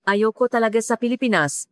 Ayoko talaga sa Pilipinas.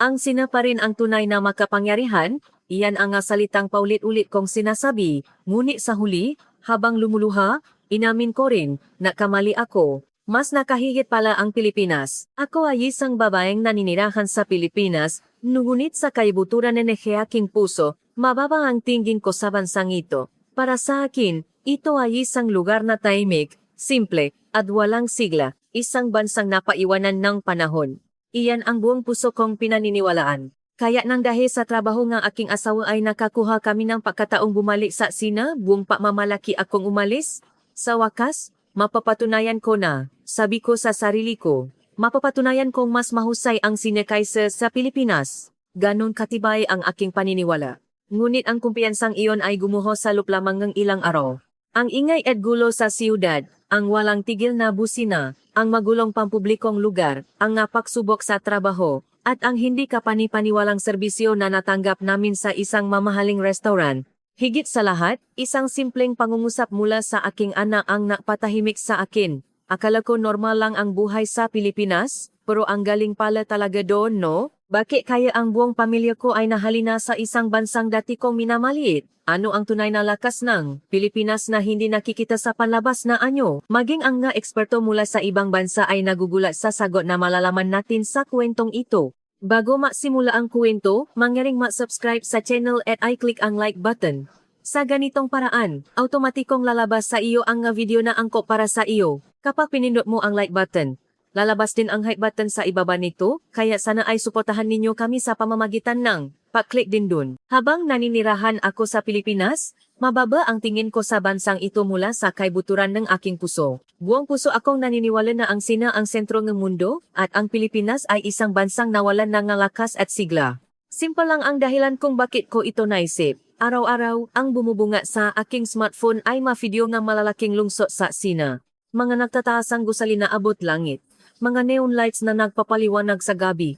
Ang Sina pa rin ang tunay na makapangyarihan, iyan ang salitang paulit-ulit kong sinasabi, ngunit sa huli, habang lumuluha, inamin ko rin, na kamali ako. Mas nakahigit pala ang Pilipinas. Ako ay isang babaeng naninirahan sa Pilipinas, ngunit sa kaibuturan ng aking puso, mababa ang tingin ko sa bansang ito. Para sa akin, ito ay isang lugar na tahimik, simple, at walang sigla, isang bansang napaiwanan ng panahon. Iyan ang buong puso kong pinaniniwalaan. Kaya nang dahil sa trabaho ng aking asawa ay nakakuha kami ng pagkataong bumalik sa Sina, buong pagmamalaki akong umalis. Sa wakas, mapapatunayan ko na, sabi ko sa sarili ko, mapapatunayan kong mas mahusay ang Sina kaysa sa Pilipinas. Ganon katibay ang aking paniniwala. Ngunit ang kumpiyansang iyon ay gumuho sa loob lamang ng ilang araw. Ang ingay at gulo sa siyudad, ang walang tigil na busina, ang magulong pampublikong lugar, ang pagsubok sa trabaho, at ang hindi kapani-paniwalang serbisyo na natanggap namin sa isang mamahaling restaurant. Higit sa lahat, isang simpleng pangungusap mula sa aking anak ang napatahimik sa akin. Akala ko normal lang ang buhay sa Pilipinas, pero ang galing pala talaga doon, no? Bakit kaya ang buong pamilya ko ay nahalina sa isang bansang dati kong minamaliit? Ano ang tunay na lakas ng Pilipinas na hindi nakikita sa panlabas na anyo? Maging ang nga eksperto mula sa ibang bansa ay nagugulat sa sagot na malalaman natin sa kwentong ito. Bago magsimula ang kwento, mangyaring mag-subscribe sa channel at i-click ang like button. Sa ganitong paraan, automatikong lalabas sa iyo ang video na angkop para sa iyo. Kapag pinindot mo ang like button, lalabas din ang hype button sa ibaba nito, kaya sana ay suportahan ninyo kami sa pamamagitan ng pa-click din dun. Habang naninirahan ako sa Pilipinas, mababa ang tingin ko sa bansang ito mula sa kaibuturan ng aking puso. Buong puso akong naniniwala na ang Sina ang sentro ng mundo, at ang Pilipinas ay isang bansang nawalan ng lakas at sigla. Simple lang ang dahilan kung bakit ko ito naisip. Araw-araw, ang bumubunga sa aking smartphone ay ma-video ng malalaking lungsod sa Sina. Mga nagtataasang gusali na abot langit. Mga neon lights na nagpapaliwanag sa gabi.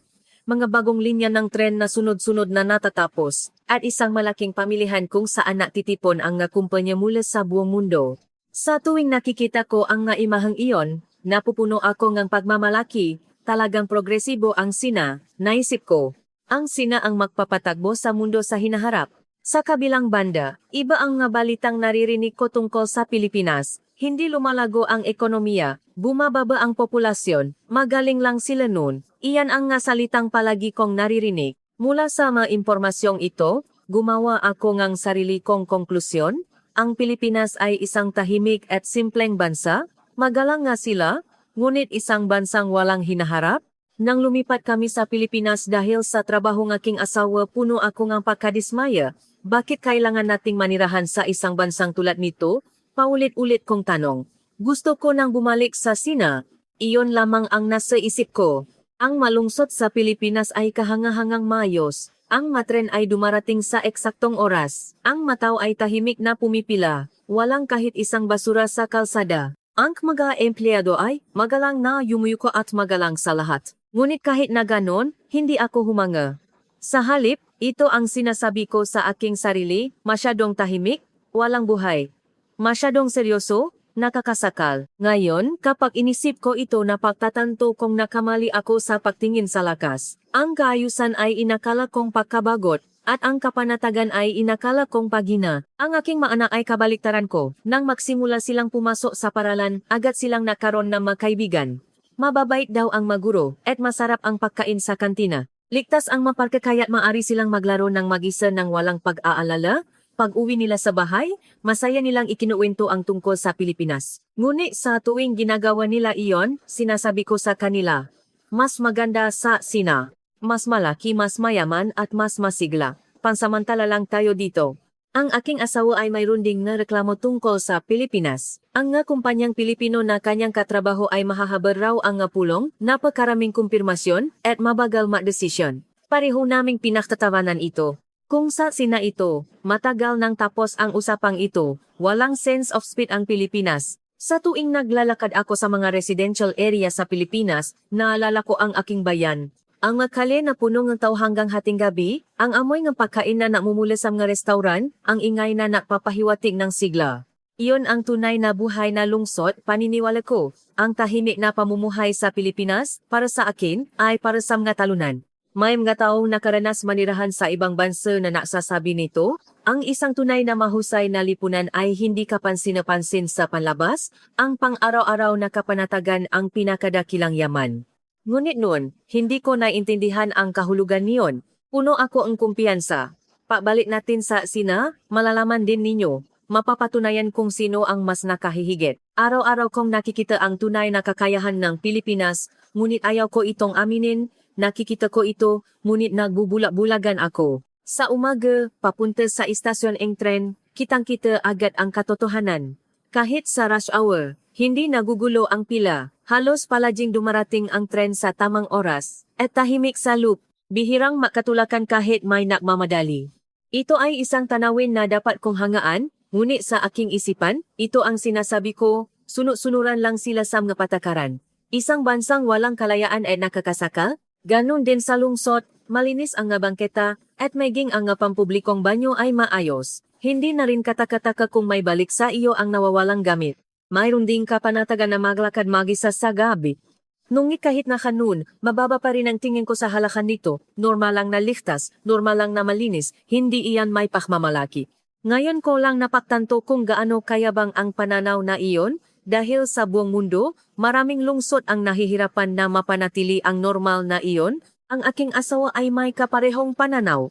Mga bagong linya ng tren na sunod-sunod na natatapos, at isang malaking pamilihan kung saan natitipon ang kumpanya mula sa buong mundo. Sa tuwing nakikita ko ang imahang iyon, napupuno ako ng pagmamalaki, talagang progresibo ang Sina, naisip ko. Ang Sina ang magpapatagbo sa mundo sa hinaharap. Sa kabilang banda, iba ang balitang naririnig ko tungkol sa Pilipinas. Hindi lumalago ang ekonomiya, bumababa ang populasyon, magaling lang sila noon. Iyan ang salitang palagi kong naririnig. Mula sa mga impormasyong ito, gumawa ako ng sarili kong konklusyon. Ang Pilipinas ay isang tahimik at simpleng bansa, magalang nga sila, ngunit isang bansang walang hinaharap. Nang lumipat kami sa Pilipinas dahil sa trabaho ng aking asawa, puno ako ng pagkadismaya. Bakit kailangan nating manirahan sa isang bansang tulad nito? Paulit-ulit kong tanong. Gusto ko nang bumalik sa Sina. Iyon lamang ang nasa isip ko. Ang malungsod sa Pilipinas ay kahangahangang maayos. Ang matren ay dumarating sa eksaktong oras. Ang matao ay tahimik na pumipila. Walang kahit isang basura sa kalsada. Ang mga empleyado ay magalang na yumuyuko at magalang sa lahat. Ngunit kahit na ganon, hindi ako humanga. Sa halip, ito ang sinasabi ko sa aking sarili, masyadong tahimik, walang buhay. Masyadong seryoso, nakakasakal. Ngayon, kapag inisip ko ito, napagtatanto kong nakamali ako sa pagtingin sa lakas. Ang kaayusan ay inakala kong pagkabagot, at ang kapanatagan ay inakala kong paghina. Ang aking mga anak ay kabaliktaran ko. Nang magsimula silang pumasok sa paralan, agad silang nakaroon ng mga kaibigan. Mababait daw ang maguro, at masarap ang pagkain sa kantina. Ligtas ang maparke kaya't maaari silang maglaro ng mag-isa ng walang pag-aalala. Pag-uwi nila sa bahay, masaya nilang ikinuwento ang tungkol sa Pilipinas. Ngunit sa tuwing ginagawa nila iyon, sinasabi ko sa kanila, mas maganda sa Sina. Mas malaki, mas mayaman at mas masigla. Pansamantala lang tayo dito. Ang aking asawa ay mayroon ding nareklamo tungkol sa Pilipinas. Ang kumpanyang Pilipino na kanyang katrabaho ay mahahabar raw ang pulong, napakaraming kumpirmasyon, at mabagal magdesisyon. Pareho naming pinagtatawanan ito. Kung sa Sina ito, matagal nang tapos ang usapang ito, walang sense of speed ang Pilipinas. Sa tuwing naglalakad ako sa mga residential area sa Pilipinas, naalala ko ang aking bayan. Ang makali na puno ng tao hanggang hating gabi, ang amoy ng pagkain na namumula sa mga restaurant, ang ingay na nakpapahiwatig ng sigla. Iyon ang tunay na buhay na lungsod, paniniwala ko. Ang tahimik na pamumuhay sa Pilipinas, para sa akin, ay para sa mga talunan. May mga taong nakaranas manirahan sa ibang bansa na nagsasabi nito, ang isang tunay na mahusay na lipunan ay hindi kapansin-napansin sa panlabas, ang pang-araw-araw na kapanatagan ang pinakadakilang yaman. Ngunit noon, hindi ko naintindihan ang kahulugan niyon. Puno ako ang kumpiyansa. Pabalik natin sa Sina, malalaman din ninyo. Mapapatunayan kung sino ang mas nakahihigit. Araw-araw kong nakikita ang tunay na kakayahan ng Pilipinas, ngunit ayaw ko itong aminin, nakikita ko ito, ngunit nagbubulak-bulagan ako. Sa umaga, papunta sa istasyon ng tren, kitang-kita agad ang katotohanan. Kahit sa rush hour, hindi nagugulo ang pila, halos palaging dumarating ang tren sa tamang oras, at tahimik sa loop, bihirang makatulakan kahit may nakmamadali. Ito ay isang tanawin na dapat kong hangaan, ngunit sa aking isipan, ito ang sinasabi ko, sunod-sunuran lang sila sa mga patakaran. Isang bansang walang kalayaan at nakakasakal, ganun din sa lungsod, malinis ang nga bangketa, at maging ang nga pampublikong banyo ay maayos. Hindi na rin katakataka kung may balik sa iyo ang nawawalang gamit. Mayroon ding kapanatagan na maglakad mag-isa sa gabi. Ngunit kahit na kanun, mababa pa rin ang tingin ko sa halakan nito, normal lang na ligtas, normal lang na malinis, hindi iyan may pakmamalaki. Ngayon ko lang napagtanto kung gaano kayabang ang pananaw na iyon, dahil sa buong mundo, maraming lungsod ang nahihirapan na mapanatili ang normal na iyon, ang aking asawa ay may kaparehong pananaw.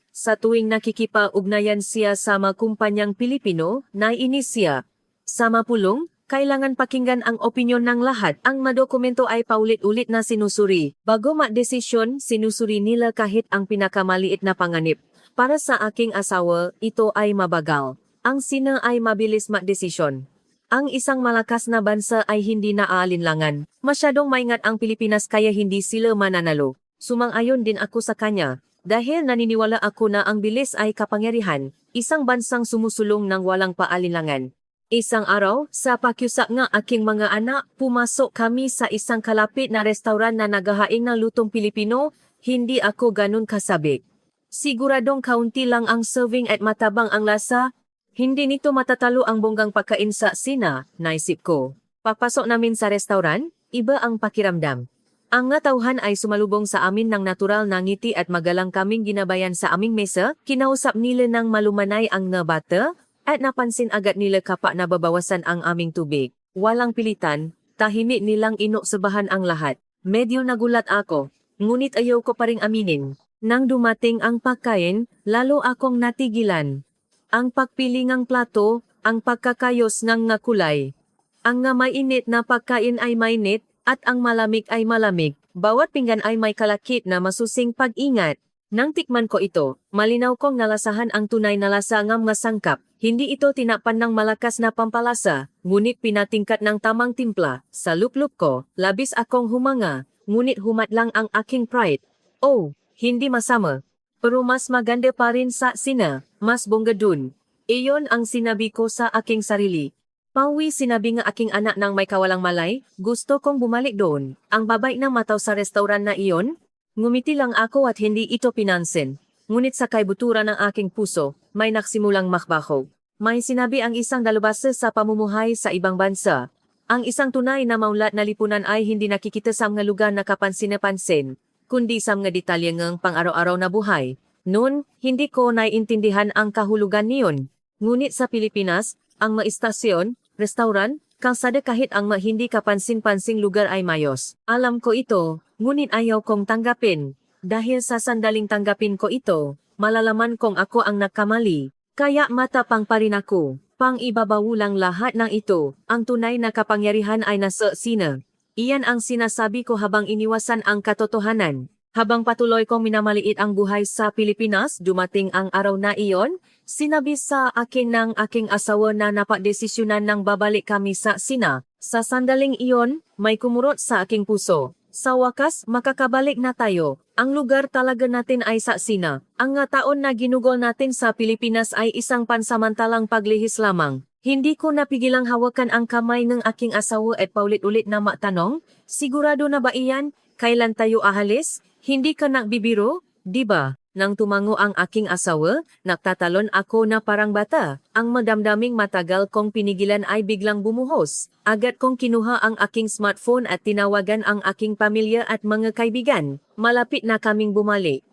Sa tuwing nakikipag-ugnayan siya sa mga kumpanyang Pilipino, naiinis siya. Sa mapulong, kailangan pakinggan ang opinyon ng lahat. Ang madokumento ay paulit-ulit na sinusuri. Bago magdesisyon, sinusuri nila kahit ang pinakamaliit na panganib. Para sa aking asawa, ito ay mabagal. Ang Sina ay mabilis magdesisyon. Ang isang malakas na bansa ay hindi naaalinlangan. Masyadong maingat ang Pilipinas kaya hindi sila mananalo. Sumang-ayon din ako sa kanya. Dahil naniniwala ako na ang bilis ay kapangyarihan, isang bansang sumusulong ng walang paalinlangan. Isang araw, sa pakyusak ng aking mga anak, pumasok kami sa isang kalapit na restaurant na naghahain ng lutong Pilipino, hindi ako ganun kasabik. Siguradong kaunti lang ang serving at matabang ang lasa. Hindi nito matatalo ang bonggang pagkain sa Sina, naisip ko. Papasok namin sa restaurant, iba ang pakiramdam. Ang nga tauhan ay sumalubong sa amin ng natural na ngiti at magalang kaming ginabayan sa aming mesa, kinausap nila ng malumanay ang nga bata, at napansin agad nila kapag nababawasan ang aming tubig. Walang pilitan, tahimik nilang inoksabahan ang lahat. Medyo nagulat ako, ngunit ayaw ko pa ring aminin. Nang dumating ang pagkain, lalo akong natigilan. Ang pagpili ng plato, ang pagkakayos ng nga kulay. Ang nga mainit na pagkain ay mainit, at ang malamig ay malamig. Bawat pinggan ay may kalakip na masusing pag-ingat. Nang tikman ko ito, malinaw kong nalasahan ang tunay na lasa ng mga sangkap. Hindi ito tinapan ng malakas na pampalasa, ngunit pinatingkat ng tamang timpla. Sa lup-lup ko, labis akong humanga, ngunit humat lang ang aking pride. Oh, hindi masama. Pero mas maganda pa rin sa Sina, mas bongga dun. Iyon ang sinabi ko sa aking sarili. Pawi sinabi nga aking anak ng may kawalang malay, gusto kong bumalik doon. Ang babay na mataw sa restaurant na iyon? Ngumiti lang ako at hindi ito pinansin. Ngunit sa kaibuturan ng aking puso, may naksimulang makbaho. May sinabi ang isang dalubhasa sa pamumuhay sa ibang bansa. Ang isang tunay na maunlad na lipunan ay hindi nakikita sa mga lugar na kapansin-napansin, kundi sa mga detalye ng pang-araw-araw na buhay. Noon, hindi ko naiintindihan ang kahulugan niyon. Ngunit sa Pilipinas, ang mga istasyon, restaurant, kalsada kahit ang mga hindi kapansin-pansing lugar ay mayos. Alam ko ito, ngunit ayaw kong tanggapin. Dahil sa sandaling tanggapin ko ito, malalaman kong ako ang nagkamali. Kaya matapang pa rin ako. Pang-ibabaw lang lahat ng ito, ang tunay na kapangyarihan ay nasa Sina. Iyan ang sinasabi ko habang iniwasan ang katotohanan. Habang patuloy kong minamaliit ang buhay sa Pilipinas, dumating ang araw na iyon, sinabi sa akin ng aking asawa na napagdesisyonan ng babalik kami sa Sina. Sa sandaling iyon, may kumurot sa aking puso. Sa wakas, makakabalik na tayo. Ang lugar talaga natin ay sa Sina. Ang nga taon na ginugol natin sa Pilipinas ay isang pansamantalang paglihis lamang. Hindi ko napigilang hawakan ang kamay ng aking asawa at paulit-ulit na matanong, sigurado na ba iyan? Kailan tayo ahalis? Hindi ka nagbibiro, di ba? Nang tumango ang aking asawa, nagtatalon ako na parang bata. Ang madamdaming matagal kong pinigilan ay biglang bumuhos. Agad kong kinuha ang aking smartphone at tinawagan ang aking pamilya at mga kaibigan. Malapit na kaming bumalik.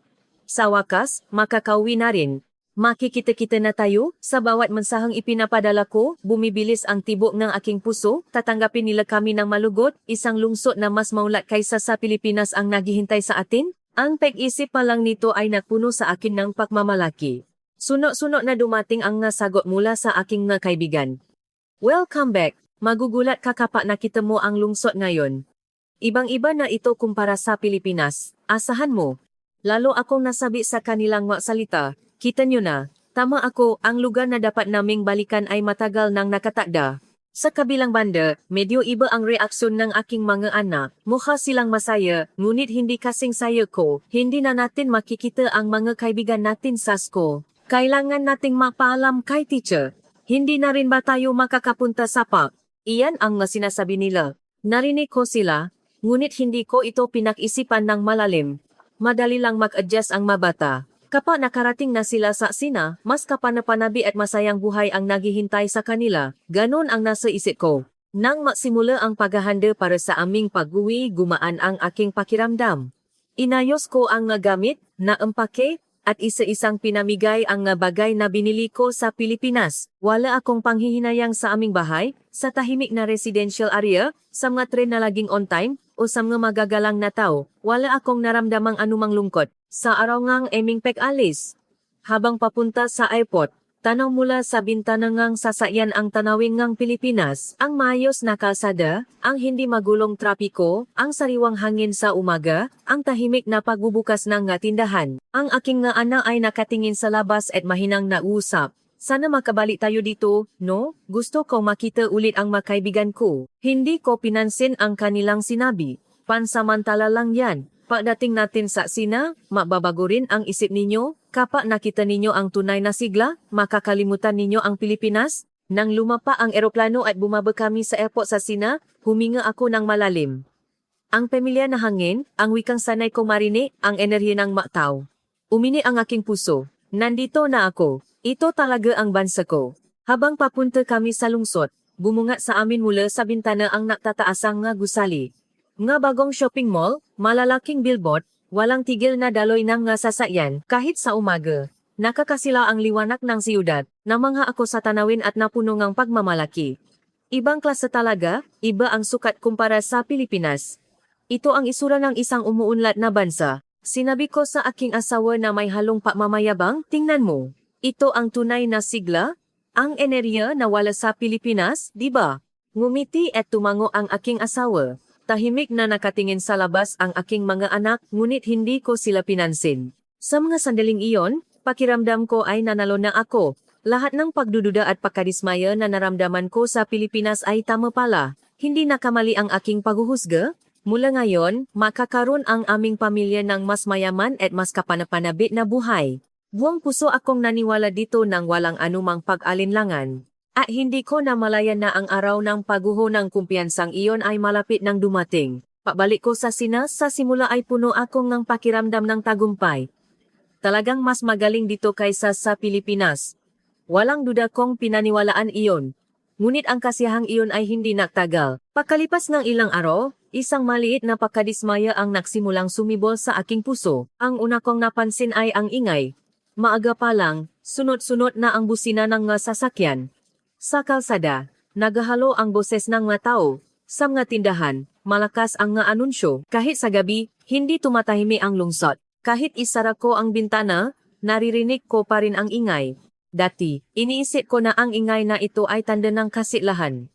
Sa wakas, makakauwi na rin. Makikita-kita na tayo, sa bawat mensaheng ipinapadala ko, bumibilis ang tibok ng aking puso, tatanggapin nila kami ng malugot, isang lungsod na mas maulat kaysa sa Pilipinas ang naghihintay sa atin. Ang pag-isip pa lang nito ay nagpuno sa akin ng pagmamalaki. Sunod-sunod na dumating ang nasagot mula sa aking mga kaibigan. Welcome back, magugulat ka kapag nakita mo ang lungsod ngayon. Ibang-iba na ito kumpara sa Pilipinas, asahan mo. Lalo akong nasabi sa kanilang mga salita. Kita nyo na, tama ako, ang lugar na dapat naming balikan ay matagal nang nakatakda. Sa kabilang banda, medyo iba ang reaksyon ng aking mga anak. Mukha silang masaya, ngunit hindi kasing saya ko. Hindi na natin makikita ang mga kaibigan natin sa school. Kailangan nating mapaalam kay teacher. Hindi na rin ba tayo makakapunta sa park? Iyan ang sinasabi nila. Narinig ko sila, ngunit hindi ko ito pinag-isipan ng malalim. Madali lang mag-adjust ang mabata. Kapag nakarating na sila sa sina, mas kapanapanabi at masayang buhay ang naghihintay sa kanila. Ganon ang nasa isip ko. Nang magsimula ang paghahanda para sa aming pag-uwi, gumaan ang aking pakiramdam. Inayos ko ang nagamit, naempake, at isa-isang pinamigay ang bagay na binili ko sa Pilipinas. Wala akong panghihinayang sa aming bahay, sa tahimik na residential area, sa mga tren na laging on time, o sa mga magagalang na tao. Wala akong naramdamang anumang lungkot. Sa araw ngang aming pag-alis, habang papunta sa airport, tanaw mula sa bintana ngang sasakyan ang tanawin ngang Pilipinas, ang maayos na kalsada, ang hindi magulong trapiko, ang sariwang hangin sa umaga, ang tahimik na pagbubukas ng tindahan. Ang aking nga anak ay nakatingin sa labas at mahinang nausap. Sana makabalik tayo dito, no? Gusto ko makita ulit ang makaibigan ko. Hindi ko pinansin ang kanilang sinabi. Pansamantala lang yan. Pagdating natin sa sina, mababago rin ang isip ninyo. Kapag nakita ninyo ang tunay na sigla, makakalimutan ninyo ang Pilipinas. Nang lumapa ang eroplano at bumaba kami sa airport sa sina, huminga ako ng malalim. Ang pamilya na hangin, ang wikang sanay kong marinig, ang enerhiya ng maktaw. Umini ang aking puso. Nandito na ako. Ito talaga ang bansa ko. Habang papunta kami sa lungsod, bumungat sa amin mula sa bintana ang naktataasang nga gusali. Nga bagong shopping mall, malalaking billboard, walang tigil na daloy ng nga sasakyan kahit sa umaga. Nakakasila ang liwanag ng siyudad, namangha ako sa tanawin at napuno ng pagmamalaki. Ibang klase talaga, iba ang sukat kumpara sa Pilipinas. Ito ang isura ng isang umuunlad na bansa. Sinabi ko sa aking asawa na may halong pagmamayabang, tingnan mo. Ito ang tunay na sigla, ang enerhiya na wala sa Pilipinas, di ba? Ngumiti at tumango ang aking asawa. Tahimik na nakatingin sa labas ang aking mga anak, ngunit hindi ko sila pinansin. Sa mga sandaling iyon, pakiramdam ko ay nanalo na ako. Lahat ng pagdududa at pagkadismaya na naramdaman ko sa Pilipinas ay tama pala. Hindi nakamali ang aking paghuhusga. Mula ngayon, makakaroon ang aming pamilya ng mas mayaman at mas kapanapanabik na buhay. Buong puso akong naniwala dito nang walang anumang pag-alinlangan. At hindi ko namalayan na ang araw ng pagguho ng kumpiyansang iyon ay malapit nang dumating. Pabalik ko sa sina, sa simula ay puno akong ng pakiramdam ng tagumpay. Talagang mas magaling dito kaysa sa Pilipinas. Walang duda kong pinaniwalaan iyon. Ngunit ang kasiyahang iyon ay hindi nagtagal. Pagkalipas ng ilang araw, isang maliit na pagkadismaya ang nagsimulang sumibol sa aking puso. Ang una kong napansin ay ang ingay. Maaga pa lang, sunod-sunod na ang busina ng sasakyan. Sa kalsada, nagahalo ang boses ng mga tao. Sa mga tindahan, malakas ang anunsyo. Kahit sa gabi, hindi tumatahimik ang lungsod. Kahit isara ko ang bintana, naririnig ko pa rin ang ingay. Dati, iniisip ko na ang ingay na ito ay tanda ng kasilahan.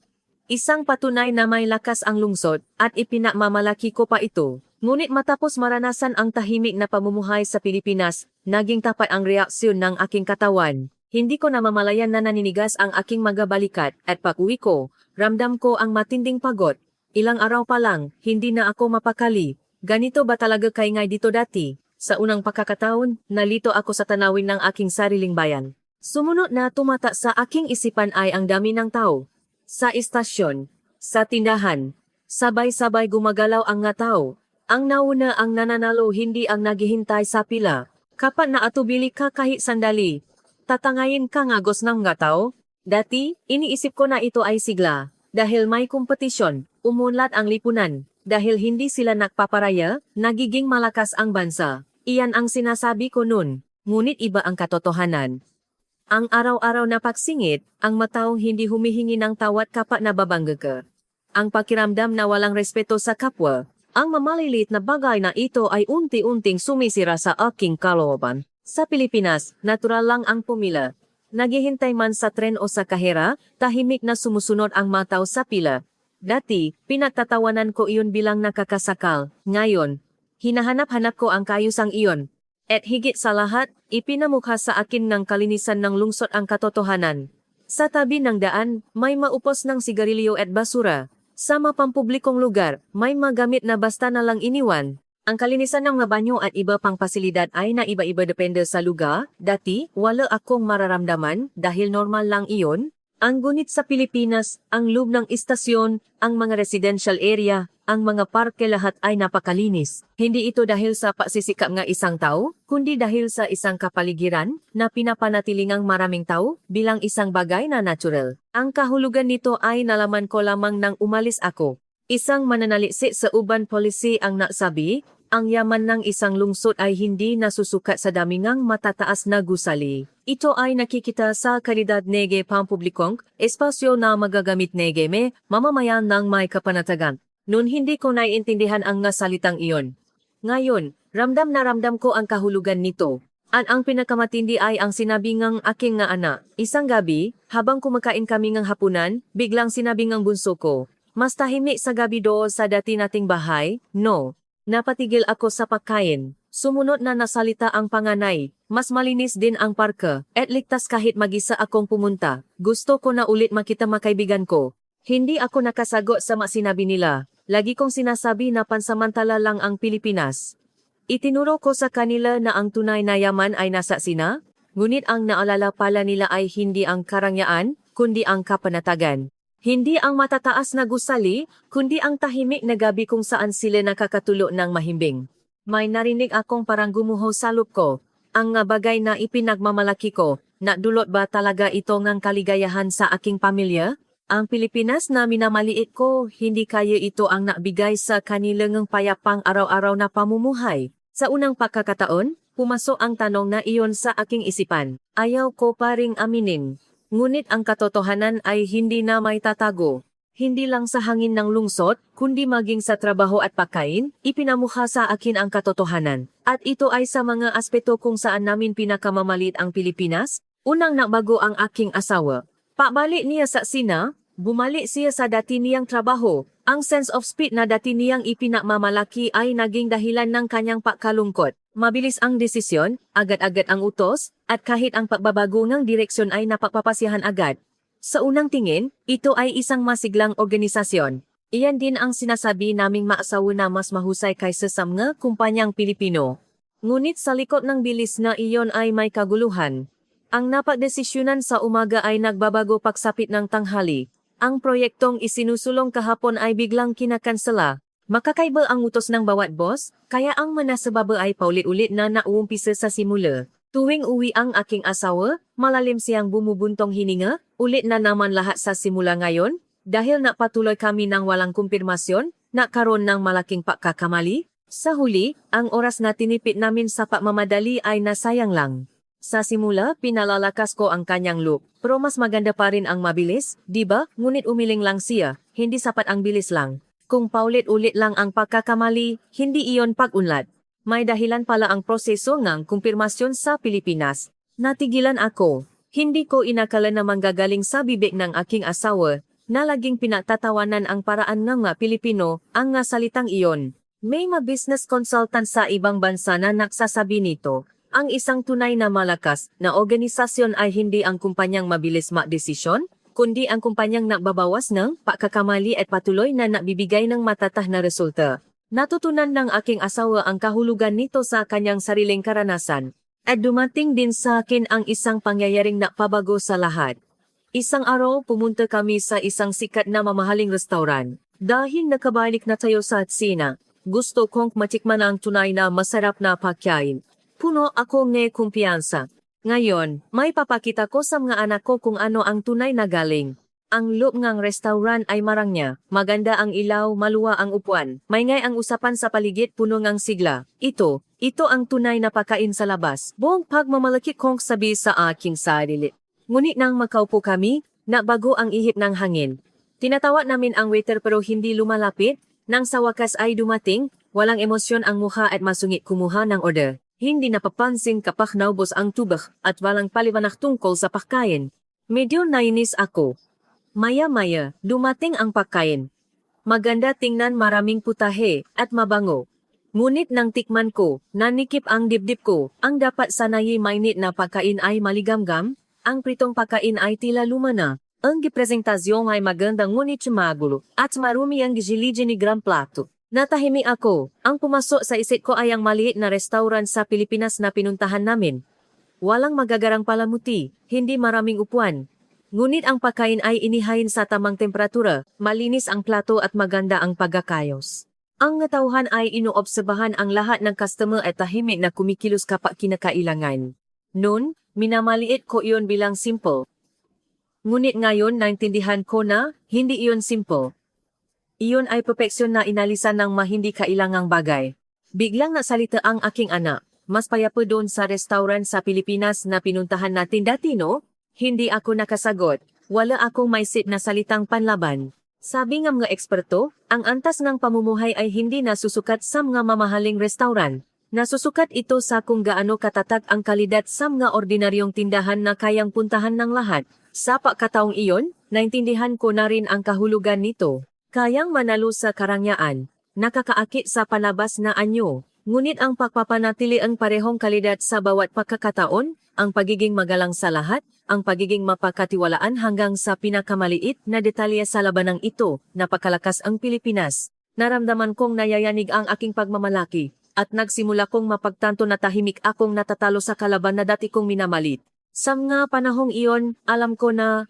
Isang patunay na may lakas ang lungsod at ipinamamalaki ko pa ito. Ngunit matapos maranasan ang tahimik na pamumuhay sa Pilipinas, naging tapat ang reaksyon ng aking katawan. Hindi ko namamalayan na naninigas ang aking mga balikat at pag-uwi ko, ramdam ko ang matinding pagod. Ilang araw pa lang, hindi na ako mapakali. Ganito ba talaga kaingay dito dati? Sa unang pagkakataon, nalito ako sa tanawin ng aking sariling bayan. Sumunod na tumata sa aking isipan ay ang dami ng tao. Sa istasyon, sa tindahan, sabay-sabay gumagalaw ang nga tao. Ang nauna ang nananalo, hindi ang naghihintay sa pila. Kapat na atubili ka kahit sandali. Tatangayin ka nga gos ng mga tao. Dati, iniisip ko na ito ay sigla. Dahil may kompetisyon, umunlad ang lipunan. Dahil hindi sila nagpaparaya, nagiging malakas ang bansa. Iyan ang sinasabi ko nun. Ngunit iba ang katotohanan. Ang araw-araw na pagsingit, ang mataong hindi humihingi ng tawad kapag nababangga ka. Ang pakiramdam na walang respeto sa kapwa. Ang mamalilit na bagay na ito ay unti-unting sumisira sa aking kalooban. Sa Pilipinas, natural lang ang pumila. Naghihintay man sa tren o sa kahera, tahimik na sumusunod ang mga tao sa pila. Dati, pinagtatawanan ko iyon bilang nakakasakal. Ngayon, hinahanap-hanap ko ang kayusang iyon. At higit sa lahat, ipinamukha sa akin ng kalinisan ng lungsod ang katotohanan. Sa tabi ng daan, may maupos ng sigarilyo at basura. Sa mapampublikong lugar, may magamit na basta na lang iniwan. Ang kalinisan ng mga banyo at iba pang pasilidad ay naiba-iba depende sa lugar. Dati, wala akong mararamdaman dahil normal lang iyon. Ang gunit sa Pilipinas, ang loob ng istasyon, ang mga residential area, ang mga parke lahat ay napakalinis. Hindi ito dahil sa pasisikap ng isang tao, kundi dahil sa isang kapaligiran na pinapanatilingang maraming tao bilang isang bagay na natural. Ang kahulugan nito ay nalaman ko lamang nang umalis ako. Isang mananaliksik sa urban policy ang nagsabi, ang yaman ng isang lungsod ay hindi nasusukat sa dami ng matataas na gusali. Ito ay nakikita sa kalidad nege pampublikong espasyo na magagamit nege me mamamayan ng may kapanatagan. Noon hindi ko naiintindihan ang salitang iyon. Ngayon, ramdam na ramdam ko ang kahulugan nito. At ang pinakamatindi ay ang sinabi ng aking nga anak. Isang gabi, habang kumakain kami ng hapunan, biglang sinabi ng bunso ko, mas tahimik sa gabi doon sa dati nating bahay, no? Napatigil ako sa pagkain. Sumunod na nasalita ang panganay. Mas malinis din ang parke, at ligtas kahit mag-isa akong pumunta. Gusto ko na ulit makita makaibigan ko. Hindi ako nakasagot sa mga sinabi nila. Lagi kong sinasabi na pansamantala lang ang Pilipinas. Itinuro ko sa kanila na ang tunay na yaman ay nasa sina, ngunit ang naalala pala nila ay hindi ang karangyaan, kundi ang kapanatagan. Hindi ang matataas na gusali, kundi ang tahimik na gabi kung saan sila nakakatulo ng mahimbing. May narinig akong parang gumuho sa loob ko. Ang bagay na ipinagmamalaki ko, nadulot ba talaga ito ng kaligayahan sa aking pamilya? Ang Pilipinas na minamaliit ko, hindi kaya ito ang nabigay sa kanilang payapang araw-araw na pamumuhay. Sa unang pagkakataon, pumasok ang tanong na iyon sa aking isipan. Ayaw ko pa ring aminin. Ngunit ang katotohanan ay hindi na may tatago. Hindi lang sa hangin ng lungsod, kundi maging sa trabaho at pagkain, ipinamukha sa akin ang katotohanan. At ito ay sa mga aspeto kung saan namin pinakamamalit ang Pilipinas. Unang nabago ang aking asawa. Pabalik niya sa sina, bumalik siya sa dati niyang trabaho. Ang sense of speed na dati niyang ipinagmamalaki ay naging dahilan ng kanyang pagkalungkot. Mabilis ang desisyon, agad-agad ang utos, at kahit ang pagbabago ng direksyon ay napagpapasiyahan agad. Sa unang tingin, ito ay isang masiglang organisasyon. Iyan din ang sinasabi naming maasawa na mas mahusay kaysa sa mga kumpanyang Pilipino. Ngunit sa likod ng bilis na iyon ay may kaguluhan. Ang napagdesisyonan sa umaga ay nagbabago pagsapit ng tanghali. Ang proyektong isinusulong kahapon ay biglang kinakansela. Makakaiba ang utos ng bawat boss, kaya ang manasababa ay paulit-ulit na nauumpisa sa simula. Tuwing uwi ang aking asawa, malalim siyang bumubuntong hininga, ulit na naman lahat sa simula ngayon, dahil napatuloy kami ng walang kumpirmasyon, nagkaroon ng malaking pagkakamali. Sa huli, ang oras na tinipid namin sa pagmamadali ay nasayang lang. Sa simula, pinalalakas ko ang kanyang loop, pero mas maganda pa rin ang mabilis, diba? Ngunit umiling lang siya, hindi sapat ang bilis lang. Kung paulit-ulit lang ang pagkakamali, hindi iyon pag-unlad. May dahilan pala ang proseso ng kumpirmasyon sa Pilipinas. Natigilan ako. Hindi ko inakala na manggagaling sa bibig ng aking asawa na laging pinatatawanan ang paraan ng mga Pilipino ang salitang iyon. May mga business consultant sa ibang bansa na nagsasabi nito. Ang isang tunay na malakas na organisasyon ay hindi ang kumpanyang mabilis magdesisyon, kundi ang kumpanyang nagbabawas ng pagkakamali at patuloy na nabibigay ng matatah na resulta. Natutunan ng aking asawa ang kahulugan nito sa kanyang sariling karanasan. At dumating din sa akin ang isang pangyayaring napabago sa lahat. Isang araw pumunta kami sa isang sikat na mamahaling restaurant. Dahil nakabalik na tayo sa tsina, gusto kong matikman ang tunay na masarap na pagkain. puno ako ng kumpiyansa. Ngayon, may papakita ko sa mga anak ko kung ano ang tunay na galing. Ang loob ng restaurant ay marangya, maganda ang ilaw, maluwa ang upuan, maingay ang usapan sa paligid, puno ng sigla. Ito ang tunay na pagkain sa labas. Buong pagmamalaki kong sabi sa aking sarili. Ngunit nang makaupo kami, nabago ang ihip ng hangin. Tinatawag namin ang waiter pero hindi lumalapit. Nang sa wakas ay dumating, walang emosyon ang mukha at masungit kumuha ng order. Hindi napapansin kapag naubos ang tubig at walang paliwanag tungkol sa pagkain. Medyo nainis ako. Maya-maya, dumating ang pagkain. Maganda tingnan, maraming putahe at mabango. Ngunit nang tikman ko, nanikip ang dibdib ko. Ang dapat sana'y mainit na pagkain ay maligamgam, ang pritong pagkain ay tila lumana. Ang gipresentasyon ay maganda ngunit magulo at marumi ang gilid ni Grand Plato. Natahimik ako. Ang pumasok sa isip ko ay ang maliit na restaurant sa Pilipinas na pinuntahan namin. Walang magagarang palamuti, hindi maraming upuan. Ngunit ang pagkain ay inihain sa tamang temperatura, malinis ang plato at maganda ang pagkakayos. Ang tauhan ay inoobserbahan ang lahat ng customer at tahimik na kumikilos kapag kinakailangan. Noon, minamaliit ko iyon bilang simple. Ngunit ngayon naintindihan ko na, hindi iyon simple. Iyon ay perfeksyon na inalisan ng hindi kailangang bagay. Biglang nasalita ang aking anak. Mas payapa doon sa restaurant sa Pilipinas na pinuntahan natin dati, no? Hindi ako nakasagot. Wala akong maisip na salitang panlaban. Sabi ng mga eksperto, ang antas ng pamumuhay ay hindi nasusukat sa mga mamahaling restaurant. Nasusukat ito sa kung gaano katatag ang kalidad sa mga ordinaryong tindahan na kayang puntahan ng lahat. Sa pagkataong iyon, naintindihan ko na rin ang kahulugan nito. Kayang manalo sa karangyaan, nakakaakit sa palabas na anyo, ngunit ang pagpapanatili ang parehong kalidad sa bawat pagkakataon, ang pagiging magalang sa lahat, ang pagiging mapagkatiwalaan hanggang sa pinakamaliit na detalye sa labanang ito, napakalakas ang Pilipinas. Naramdaman kong nayayanig ang aking pagmamalaki, at nagsimula kong mapagtanto na tahimik akong natatalo sa kalaban na dati kong minamalit. Sa mga panahong iyon, alam ko na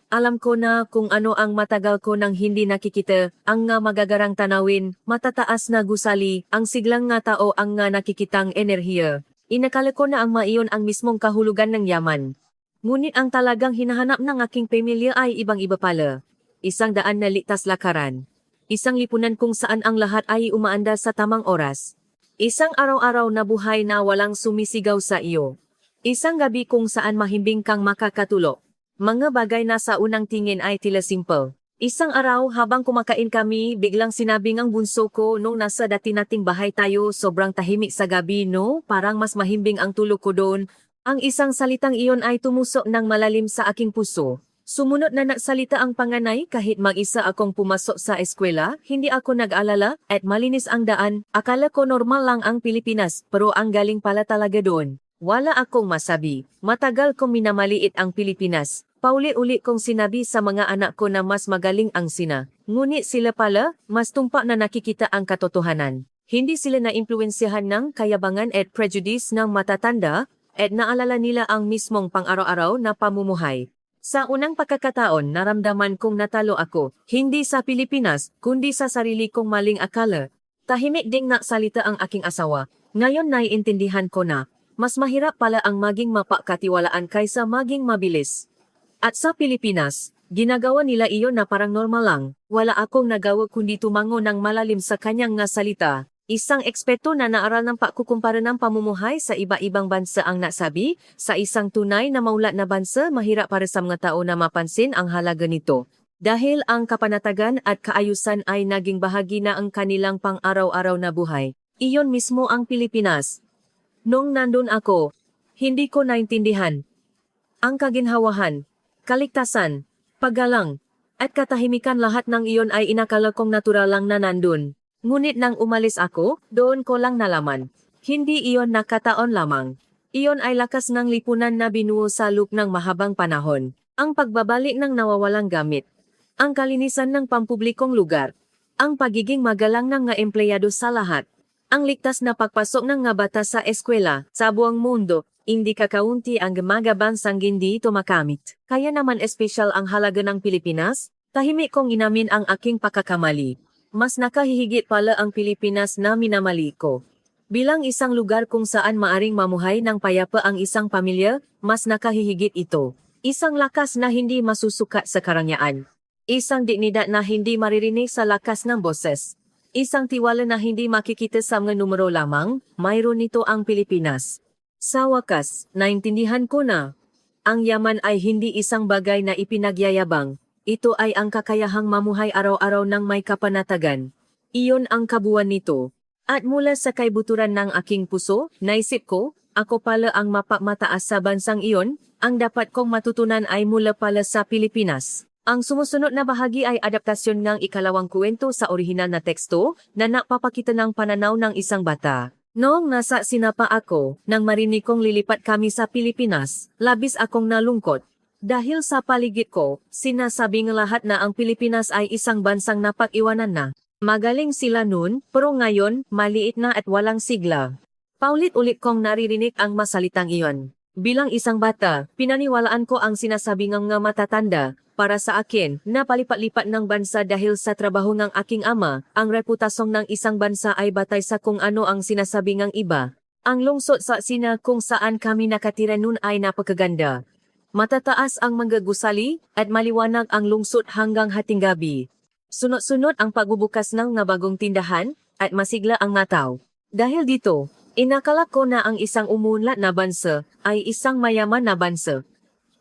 kung ano ang matagal ko nang hindi nakikita, ang nga magagarang tanawin, matataas na gusali, ang siglang nga tao ang nga nakikitang enerhiya. Inakala ko na ang maiyon ang mismong kahulugan ng yaman. Ngunit ang talagang hinahanap ng aking pamilya ay ibang-iba pala. Isang daan na ligtas lakaran. Isang lipunan kung saan ang lahat ay umaanda sa tamang oras. Isang araw-araw na buhay na walang sumisigaw sa iyo. Isang gabi kung saan mahimbing kang makakatulog. Mga bagay na sa unang tingin ay tila simple. Isang araw habang kumakain kami, biglang sinabi ng bunso ko nung nasa dati nating bahay tayo, sobrang tahimik sa gabi, no? Parang mas mahimbing ang tulog ko doon. Ang isang salitang iyon ay tumusok ng malalim sa aking puso. Sumunod na nagsalita ang panganay kahit mag-isa akong pumasok sa eskwela, hindi ako nag-alala at malinis ang daan. Akala ko normal lang ang Pilipinas, pero ang galing pala talaga doon. Wala akong masabi. Matagal kong minamaliit ang Pilipinas. Pauli-uli kong sinabi sa mga anak ko na mas magaling ang sina. Ngunit sila pala, mas tumpak na nakikita ang katotohanan. Hindi sila naimpluwensyahan ng kayabangan at prejudice ng matatanda, at naalala nila ang mismong pang-araw-araw na pamumuhay. Sa unang pagkakataon, naramdaman kong natalo ako, hindi sa Pilipinas, kundi sa sarili kong maling akala. Tahimik ding nagsalita ang aking asawa. Ngayon naiintindihan ko na, mas mahirap pala ang maging mapagkatiwalaan kaysa maging mabilis. At sa Pilipinas, ginagawa nila iyon na parang normal lang. Wala akong nagawa kundi tumango ng malalim sa kanyang nga salita. Isang eksperto na naaral ng pagkukumpara ng pamumuhay sa iba-ibang bansa ang nasabi, sa isang tunay na maulat na bansa, mahirap para sa mga tao na mapansin ang halaga nito. Dahil ang kapanatagan at kaayusan ay naging bahagi na ang kanilang pang-araw-araw na buhay. Iyon mismo ang Pilipinas. Nung nandun ako, hindi ko naintindihan ang kaginhawahan, kaligtasan, paggalang, at katahimikan. Lahat ng iyon ay inakala kong natural lang na nandun. Ngunit nang umalis ako, doon ko lang nalaman. Hindi iyon nakataon lamang. Iyon ay lakas ng lipunan na binuo sa loob ng mahabang panahon. Ang pagbabalik ng nawawalang gamit. Ang kalinisan ng pampublikong lugar. Ang pagiging magalang ng mga empleyado sa lahat. Ang ligtas na pagpasok ng nga bata sa eskwela, sa buong mundo, hindi kakaunti ang mga bansang hindi ito makamit. Kaya naman espesyal ang halaga ng Pilipinas, tahimik kong inamin ang aking pagkakamali. Mas nakahihigit pala ang Pilipinas na minamali ko. Bilang isang lugar kung saan maaring mamuhay ng payapa ang isang pamilya, mas nakahihigit ito. Isang lakas na hindi masusukat sa karangyaan. Isang dignidad na hindi maririnig sa lakas ng boses. Isang tiwala na hindi makikita sa mga numero lamang, mayroon nito ang Pilipinas. Sa wakas, naintindihan ko na. Ang yaman ay hindi isang bagay na ipinagyayabang. Ito ay ang kakayahang mamuhay araw-araw ng may kapanatagan. Iyon ang kabuuan nito. At mula sa kaibuturan ng aking puso, naisip ko, ako pala ang mapagmataas sa bansang iyon, ang dapat kong matutunan ay mula pala sa Pilipinas. Ang sumusunod na bahagi ay adaptasyon ng ikalawang kwento sa orihinal na teksto na napapakita ng pananaw ng isang bata. Noong nasa sinapa ako, nang marinig kong lilipat kami sa Pilipinas, labis akong nalungkot. Dahil sa paligid ko, sinasabi ng lahat na ang Pilipinas ay isang bansang napag-iwanan na. Magaling sila noon, pero ngayon, maliit na at walang sigla. Paulit-ulit kong naririnig ang masalitang iyon. Bilang isang bata, pinaniwalaan ko ang sinasabi ng mga matatanda. Para sa akin, napalipat-lipat ng bansa dahil sa trabaho ng aking ama, ang reputasyong ng isang bansa ay batay sa kung ano ang sinasabi ng iba. Ang lungsod sa Sina kung saan kami nakatira noon ay napakaganda. Matataas ang mga gusali, at maliwanag ang lungsod hanggang hating gabi. Sunod-sunod ang pagbubukas ng nabagong tindahan, at masigla ang mataw. Dahil dito, inakala ko na ang isang umunlad na bansa ay isang mayaman na bansa.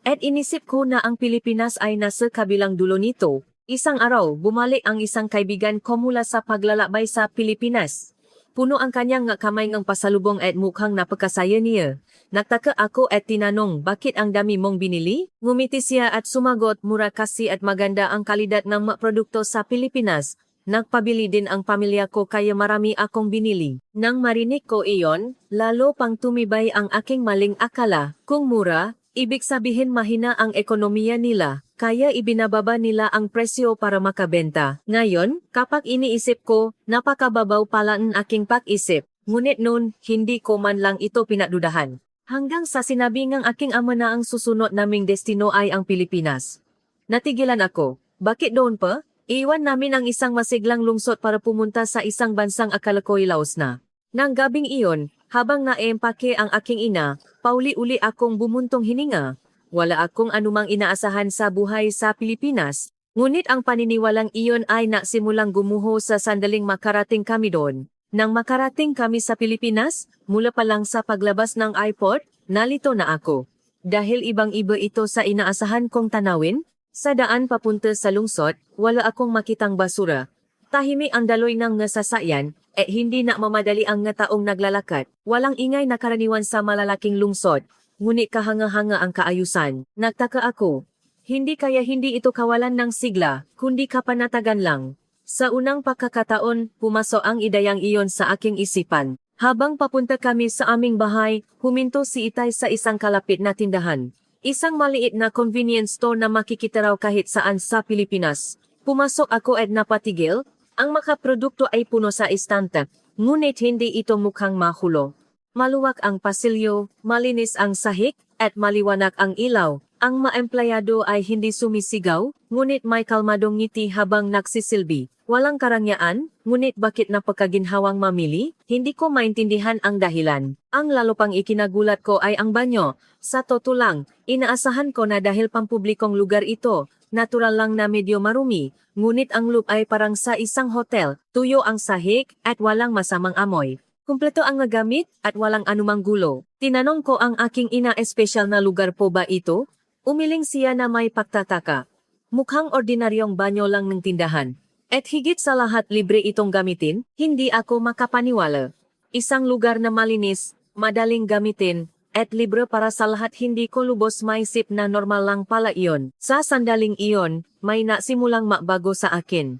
At inisip ko na ang Pilipinas ay nasa kabilang dulo nito. Isang araw, bumalik ang isang kaibigan ko mula sa paglalakbay sa Pilipinas. Puno ang kanyang kamay ng pasalubong at mukhang napakasaya niya. Nagtaka ako at tinanong, bakit ang dami mong binili? Ngumiti siya at sumagot, mura kasi at maganda ang kalidad ng mga produkto sa Pilipinas. Nagpabili din ang pamilya ko kaya marami akong binili. Nang marinig ko iyon, lalo pang tumibay ang aking maling akala. Kung mura, ibig sabihin mahina ang ekonomiya nila, kaya ibinababa nila ang presyo para makabenta. Ngayon, kapag iniisip ko, napakababaw pala ang aking pag-isip. Ngunit noon, hindi ko man lang ito pinadudahan. Hanggang sa sinabi ng aking ama na ang susunod naming destino ay ang Pilipinas. Natigilan ako. Bakit doon pa? Iwan namin ang isang masiglang lungsod para pumunta sa isang bansang akala ko'y laos na. Nang gabing iyon, habang naempake ang aking ina, pauli-uli akong bumuntong hininga. Wala akong anumang inaasahan sa buhay sa Pilipinas, ngunit ang paniniwalang iyon ay nagsimulang gumuho sa sandaling makarating kami doon. Nang makarating kami sa Pilipinas, mula pa lang sa paglabas ng airport, nalito na ako. Dahil ibang-iba ito sa inaasahan kong tanawin, sa daan papunta sa lungsod, wala akong makitang basura. Tahimik ang daloy ng nasasakyan, at hindi na mamadali ang nga taong naglalakad. Walang ingay na karaniwan sa malalaking lungsod, ngunit kahanga-hanga ang kaayusan. Nagtaka ako. Hindi kaya hindi ito kawalan ng sigla, kundi kapanatagan lang. Sa unang pagkakataon, pumasok ang ideyang iyon sa aking isipan. Habang papunta kami sa aming bahay, huminto si Itay sa isang kalapit na tindahan. Isang maliit na convenience store na makikita raw kahit saan sa Pilipinas. Pumasok ako at napatigil. Ang mga produkto ay puno sa istante, ngunit hindi ito mukhang mahulo. Maluwag ang pasilyo, malinis ang sahig, at maliwanag ang ilaw. Ang mga empleyado ay hindi sumisigaw, ngunit may kalmadong ngiti habang nagsisilbi. Walang karangyaan, ngunit bakit napakaginhawang mamili? Hindi ko maintindihan ang dahilan. Ang lalo pang ikinagulat ko ay ang banyo. Sa totoo lang, inaasahan ko na dahil pampublikong lugar ito, natural lang na medyo marumi, ngunit ang loop ay parang sa isang hotel, tuyo ang sahig, at walang masamang amoy. Kumpleto ang nagamit, at walang anumang gulo. Tinanong ko ang aking ina, espesyal na lugar po ba ito? Umiling siya na may pagtataka. Mukhang ordinaryong banyo lang ng tindahan. At higit sa lahat libre itong gamitin, hindi ako makapaniwala. Isang lugar na malinis, madaling gamitin, at libre para sa lahat, hindi ko lubos maisip na normal lang pala iyon. Sa sandaling iyon, may nasimulang makbago sa akin.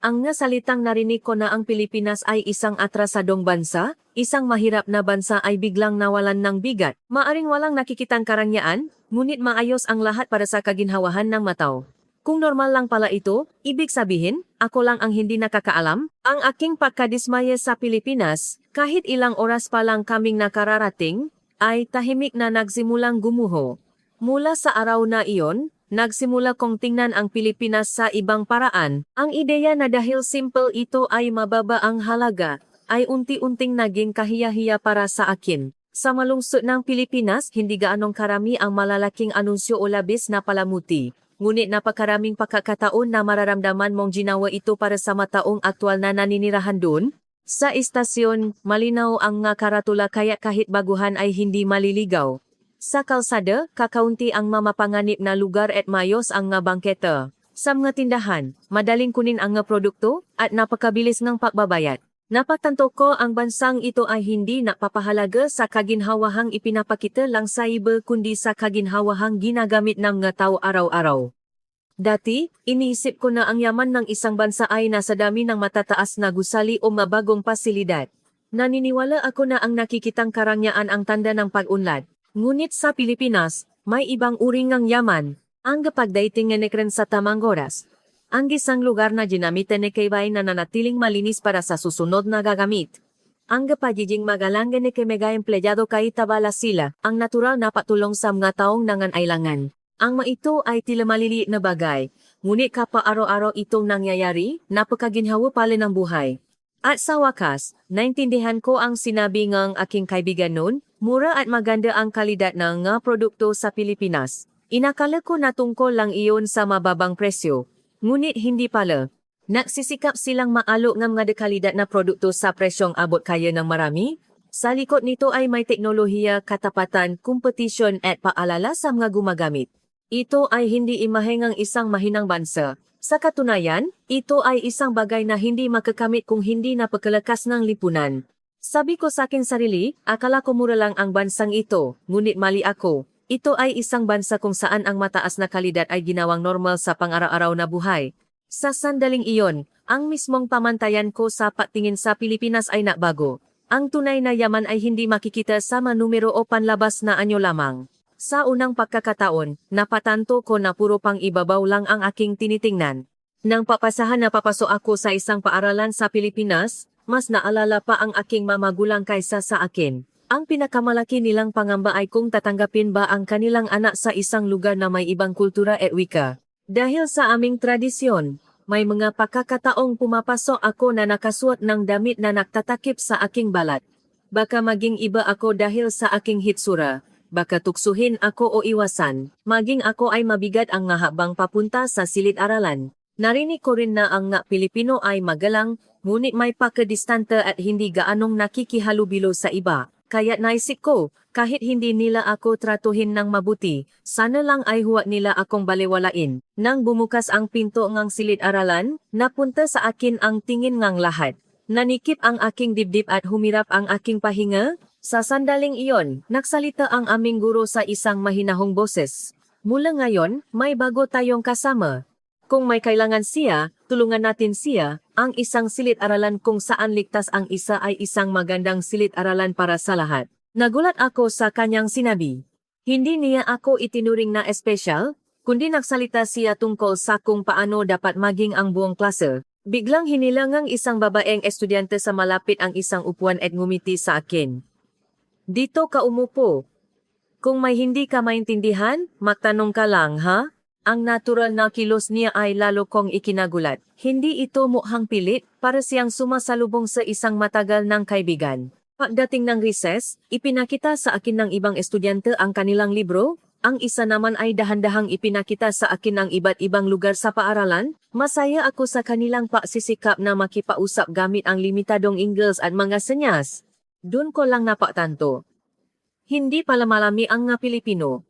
Ang nasalitang narinig ko na ang Pilipinas ay isang atrasadong bansa, isang mahirap na bansa ay biglang nawalan ng bigat. Maaring walang nakikitang karangyaan, ngunit maayos ang lahat para sa kaginhawahan ng mataw. Kung normal lang pala ito, ibig sabihin, ako lang ang hindi nakakaalam. Ang aking pagkadismaya sa Pilipinas, kahit ilang oras pa lang kaming nakararating, ay tahimik na nagsimulang gumuho. Mula sa araw na iyon, nagsimula kong tingnan ang Pilipinas sa ibang paraan. Ang ideya na dahil simple ito ay mababa ang halaga, ay unti-unting naging kahiya-hiya para sa akin. Sa malungsod ng Pilipinas, hindi gaanong karami ang malalaking anunsyo o labis na palamuti. Ngunit napakaraming pagkakataon na mararamdaman mong ginawa ito para sa mataong aktwal na naninirahan doon. Sa istasyon, malinaw ang nga karatula kaya kahit baguhan ay hindi maliligaw. Sa kalsada, kakaunti ang mamapanganib na lugar at mayos ang nga bangketa. Sa mga tindahan, madaling kunin ang nga produkto at napakabilis ng pagbabayad. Napatanto ko ang bansang ito ay hindi napapahalaga sa kaginhawahang ipinapakita lang sa iba kundi sa kaginhawahang ginagamit ng mga tao araw-araw. Dati, iniisip ko na ang yaman ng isang bansa ay nasa dami ng matataas na gusali o mabagong pasilidad. Naniniwala ako na ang nakikitang karangyaan ang tanda ng pag-unlad. Ngunit sa Pilipinas, may ibang uri ng yaman, ang kapagdating nga sa tamang oras. Ang isang lugar na ginamitan ni kaybay na nanatiling malinis para sa susunod na gagamit. Ang pagiging magalang ni kemega empleyado kahit tabala sila, ang natural na patulong sa mga taong nangangailangan. Ang maito ay tila maliliit na bagay, ngunit kapag araw-araw itong nangyayari, napakaginhawa pala ng buhay. At sa wakas, naintindihan ko ang sinabi ng aking kaibigan noon, mura at maganda ang kalidad ng nga produkto sa Pilipinas. Inakala ko na tungkol lang iyon sa mababang presyo. Ngunit hindi pala. Nagsisikap silang maalo ng mga dekalidad na produkto sa presyong abot kaya ng marami. Sa likod nito ay may teknolohiya, katapatan, kompetisyon at paalala sa mga gumagamit. Ito ay hindi imahengang isang mahinang bansa. Sa katunayan, ito ay isang bagay na hindi makakamit kung hindi napakalakas ng lipunan. Sabi ko sa aking sarili, akala ko mura lang ang bansang ito, ngunit mali ako. Ito ay isang bansa kung saan ang mataas na kalidad ay ginawang normal sa pang-araw-araw na buhay. Sa sandaling iyon, ang mismong pamantayan ko sa patingin sa Pilipinas ay nabago. Ang tunay na yaman ay hindi makikita sa mga numero o panlabas na anyo lamang. Sa unang pagkakataon, napatanto ko na puro pang ibabaw lang ang aking tinitingnan. Nang papasahan na papasok ako sa isang paaralan sa Pilipinas, mas naalala pa ang aking mamagulang kaysa sa akin. Ang pinakamalaki nilang pangamba ay kung tatanggapin ba ang kanilang anak sa isang lugar na may ibang kultura at wika. Dahil sa aming tradisyon, may mga pagkakataong pumapasok ako na nakasuot ng damit na nagtatakip sa aking balat. Baka maging iba ako dahil sa aking hitsura. Baka tuksuhin ako o iwasan. Maging ako ay mabigat ang nga habang papunta sa silid-aralan. Narinig ko rin na ang nga Pilipino ay magalang, ngunit may pakadistante at hindi gaanong nakikihalubilo sa iba. Kaya't naisip ko, kahit hindi nila ako tratuhin ng mabuti, sana lang ay huwag nila akong balewalain. Nang bumukas ang pinto ngang silid-aralan, napunta sa akin ang tingin ngang lahat. Nanikip ang aking dibdib at humirap ang aking pahinga. Sa sandaling iyon, nagsalita ang aming guro sa isang mahinahong boses. Mula ngayon, may bago tayong kasama. Kung may kailangan siya, tulungan natin siya. Ang isang silid-aralan kung saan ligtas ang isa ay isang magandang silid-aralan para sa lahat. Nagulat ako sa kanyang sinabi. Hindi niya ako itinuring na espesyal, kundi nagsalita siya tungkol sa kung paano dapat maging ang buong klase. Biglang hinilang ang isang babaeng estudyante sa malapit ang isang upuan at ngumiti sa akin. Dito ka umupo. Kung may hindi ka maintindihan, magtanong ka lang ha? Ang natural na kilos niya ay lalo kong ikinagulat. Hindi ito mukhang pilit, para siyang sumasalubong sa isang matagal ng kaibigan. Pagdating ng recess, ipinakita sa akin ng ibang estudyante ang kanilang libro. Ang isa naman ay dahan-dahang ipinakita sa akin ang iba't ibang lugar sa paaralan. Masaya ako sa kanilang pagsisikap na makipausap gamit ang limitadong Ingles at mga senyas. Doon ko lang napatanto. Hindi pala malami ang nga Pilipino.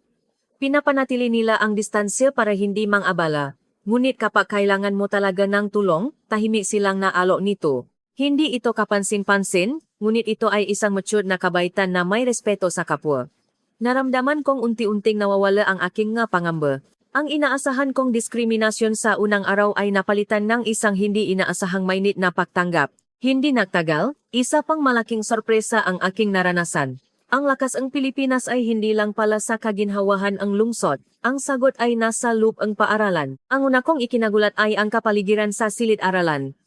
Pinapanatili nila ang distansya para hindi mang-abala. Ngunit kapag kailangan mo talaga ng tulong, tahimik silang naalok nito. Hindi ito kapansin-pansin, ngunit ito ay isang matured na kabaitan na may respeto sa kapwa. Naramdaman kong unti-unting nawawala ang aking nga pangamba. Ang inaasahan kong diskriminasyon sa unang araw ay napalitan ng isang hindi inaasahang mainit na pagtanggap. Hindi nagtagal, isa pang malaking sorpresa ang aking naranasan. Ang lakas ng Pilipinas ay hindi lang pala sa kaginhawahan ang lungsod. Ang sagot ay nasa loob ang paaralan. Ang una kong ikinagulat ay ang kapaligiran sa silid-aralan.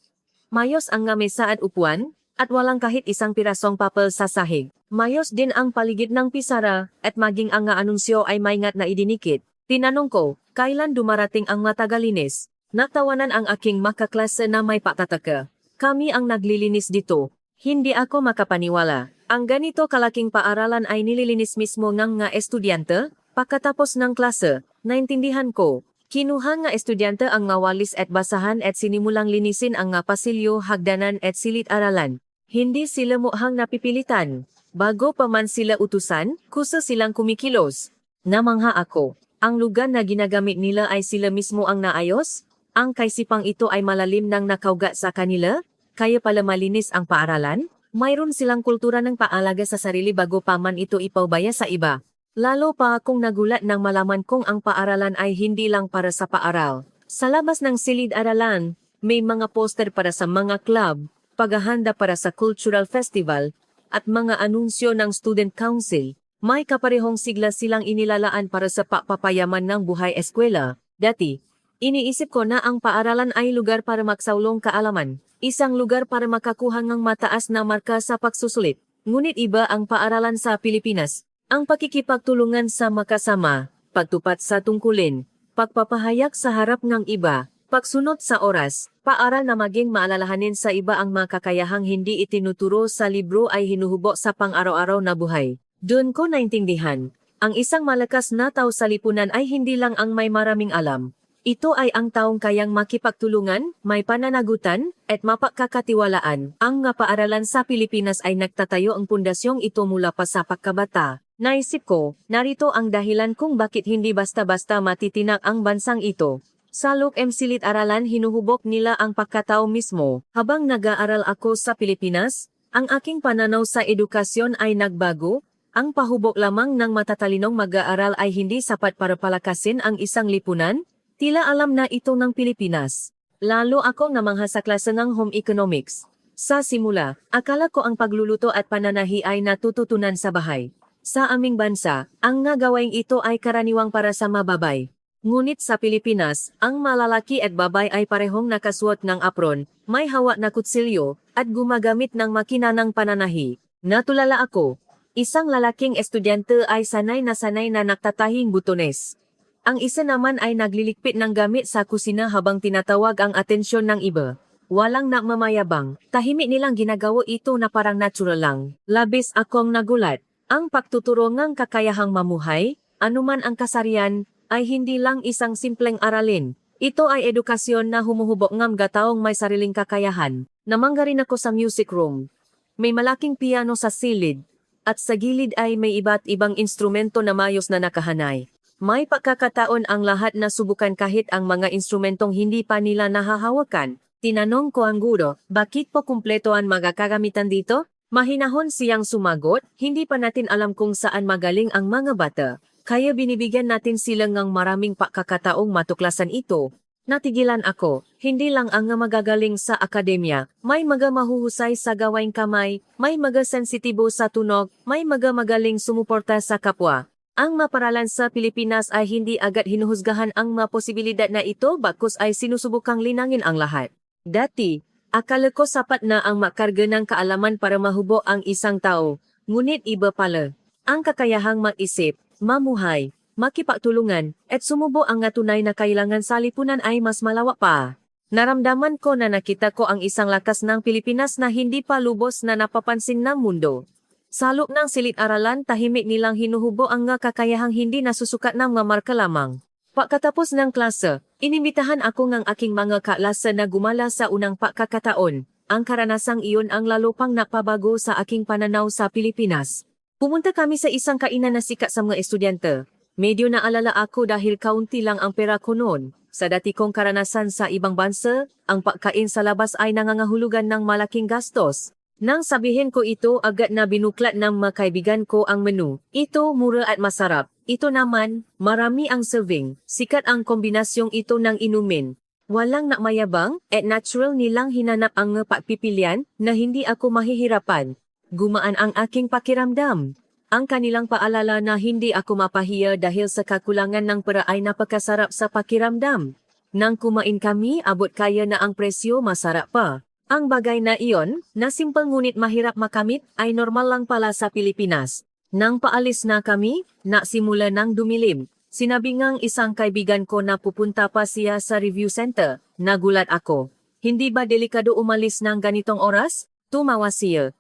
Mayos ang nga mesa at upuan, at walang kahit isang pirasong papel sa sahig. Mayos din ang paligid ng pisara, at maging ang nga anunsyo ay maingat na idinikit. Tinanong ko, kailan dumarating ang matagalinis? Natawanan ang aking makaklase na may patataka. Kami ang naglilinis dito. Hindi ako makapaniwala. Ang ganito kalaking paaralan ay nililinis mismo ng nga estudyante, pagkatapos ng klase. Naintindihan ko. Kinuha nga estudyante ang nga walis at basahan at sinimulang linisin ang nga pasilyo, hagdanan at silid-aralan. Hindi sila mukhang napipilitan. Bago pa man sila utusan, kusa silang kumikilos. Namangha ako. Ang lugar na ginagamit nila ay sila mismo ang naayos? Ang kaisipang ito ay malalim nang nakaugat sa kanila? Kaya pala malinis ang paaralan? Mayroon silang kultura ng paalaga sa sarili bago pa man ito ipaubaya sa iba. Lalo pa akong nagulat nang malaman kong ang paaralan ay hindi lang para sa paaral. Sa labas ng silid-aralan, may mga poster para sa mga club, paghahanda para sa cultural festival, at mga anunsyo ng student council. May kaparehong sigla silang inilalaan para sa papayaman ng buhay eskwela. Dati, iniisip ko na ang paaralan ay lugar para maksaulong kaalaman. Isang lugar para makakuha ng mataas na marka sa pagsusulit. Ngunit iba ang paaralan sa Pilipinas. Ang pakikipagtulungan sa makasama, pagtupat sa tungkulin, pagpapahayag sa harap ng iba, pagsunod sa oras, paaral na maging maalalahanin sa iba ang mga kakayahang hindi itinuturo sa libro ay hinuhubog sa pang-araw-araw na buhay. Doon ko naintindihan, ang isang malakas na tao sa lipunan ay hindi lang ang may maraming alam. Ito ay ang taong kayang makipagtulungan, may pananagutan, at mapagkakatiwalaan. Ang nga paaralan sa Pilipinas ay nagtatayo ang pundasyong ito mula pa sa pagkabata. Naisip ko, narito ang dahilan kung bakit hindi basta-basta matitinak ang bansang ito. Sa Loob Silid-aralan hinuhubog nila ang pagkatao mismo. Habang nag-aaral ako sa Pilipinas, ang aking pananaw sa edukasyon ay nagbago. Ang pahubog lamang ng matatalinong mag-aaral ay hindi sapat para palakasin ang isang lipunan. Tila alam na ito ng Pilipinas. Lalo akong namangha sa klase ng home economics. Sa simula, akala ko ang pagluluto at pananahi ay natututunan sa bahay. Sa aming bansa, ang nga gawaing ito ay karaniwang para sa mababay. Ngunit sa Pilipinas, ang malalaki at babay ay parehong nakasuot ng apron, may hawak na kutsilyo, at gumagamit ng makina ng pananahi. Natulala ako, isang lalaking estudyante ay sanay na nagtatahing butones. Ang isa naman ay naglilikpit ng gamit sa kusina habang tinatawag ang atensyon ng iba. Walang nagmamayabang, tahimik nilang ginagawa ito na parang natural lang. Labis akong nagulat. Ang pagtuturo ng kakayahang mamuhay, anuman ang kasarian, ay hindi lang isang simpleng aralin. Ito ay edukasyon na humuhubog ng gataong may sariling kakayahan. Namangga rin ako sa music room. May malaking piano sa silid, at sa gilid ay may iba't ibang instrumento na mayos na nakahanay. May pagkakataon ang lahat na subukan kahit ang mga instrumentong hindi pa nila nahahawakan. Tinanong ko ang guro, bakit po kumpleto ang magkakagamitan dito? Mahinahon siyang sumagot, hindi pa natin alam kung saan magaling ang mga bata. Kaya binibigyan natin sila ng maraming pagkakataong matuklasan ito. Natigilan ako, hindi lang ang magagaling sa akademya, may mga mahuhusay sa gawaing kamay, may mga sensitibo sa tunog, may mga magaling sumuporta sa kapwa. Ang maparalan sa Pilipinas ay hindi agad hinuhusgahan ang mga posibilidad na ito bakos ay sinusubukang linangin ang lahat. Dati, akala ko sapat na ang makarga ng kaalaman para mahubo ang isang tao, ngunit iba pala. Ang kakayahang mag-isip, mamuhay, makipagtulungan, at sumubo ang tunay na kailangan sa lipunan ay mas malawak pa. Naramdaman ko na nakita ko ang isang lakas ng Pilipinas na hindi pa lubos na napapansin ng mundo. Sa loob ng silid-aralan tahimik nilang hinuhubo ang nga kakayahang hindi nasusukat ng mga marka lamang. Pagkatapos ng klase, inimbitahan ako ng aking mga kaklase na gumala sa unang pagkakataon. Ang karanasang iyon ang lalo pang napabago sa aking pananaw sa Pilipinas. Pumunta kami sa isang kainan na sikat sa mga estudyante. Medyo naalala ako dahil kaunti lang ang pera ko noon. Sa dati kong karanasan sa ibang bansa, ang pagkain sa labas ay nangangahulugan ng malaking gastos. Nang sabihin ko ito, agad na binuklat ng mga kaibigan ko ang menu. Ito mura at masarap. Ito naman, marami ang serving. Sikat ang kombinasyong ito ng inumin. Walang nakmayabang at natural nilang hinanap ang pagpipilian na hindi ako mahihirapan. Gumaan ang aking pakiramdam. Ang kanilang paalala na hindi ako mapahiya dahil sa kakulangan ng pera ay napakasarap sa pakiramdam. Nang kumain kami, abot kaya na ang presyo, masarap pa. Ang bagay na iyon, na simple ngunit mahirap makamit, ay normal lang pala sa Pilipinas. Nang paalis na kami, nasimula ng dumilim. Sinabi ngang isang kaibigan ko na pupunta pa siya sa review center. Nagulat ako. Hindi ba delikado umalis ng ganitong oras? Tumawa siya.